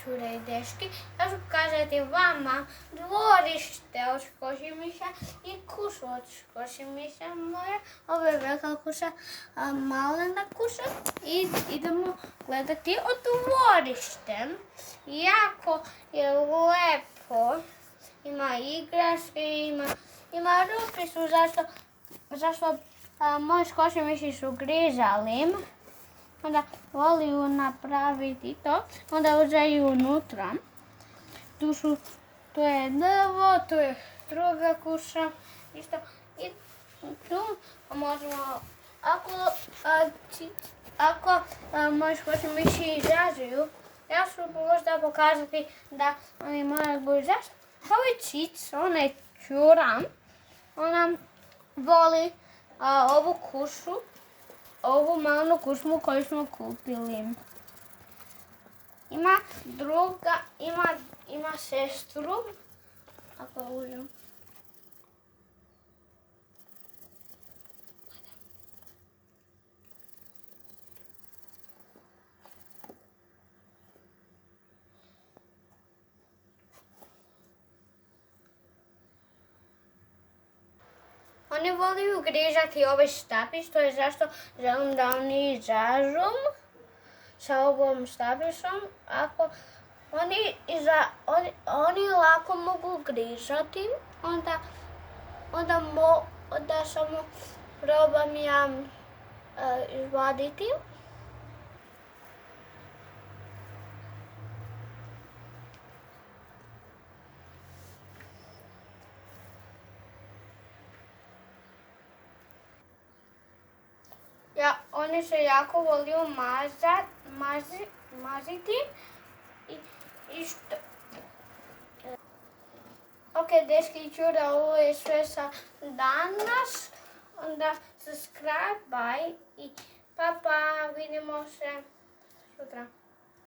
čure i dečki, ja ću pokazati vama dvorište od Škošimiša i kuću od Škošimiša moja. Ovo je velika kuća, malena kuća i idemo gledati od dvorište. Jako je lepo, ima igračke, ima rupicu zašto moji Škošimiši su grižali. Onda voliju napraviti to, onda uđeju unutra. Tu je drvo, tu je druga kuća, isto. I tu možemo, ako moji Škošimiši izađuju, ja ću možda pokazati da oni moraju izaći. Ovo je Cic, ona je Ćura, ona voli ovu kuću. Ovu malu kuću koju smo kupili. Ima sestru. Ako uđem. Oni voliju grižati ovaj štapić, to je zašto želim da oni izađu sa ovom štapićom. Ako oni lako mogu grižati, onda samo probam ja izvaditi. Oni se jako voliju maziti i što. Ok, dečki i čure, ovo je sve sa danas. Onda subscribe, bye i pa vidimo se sutra.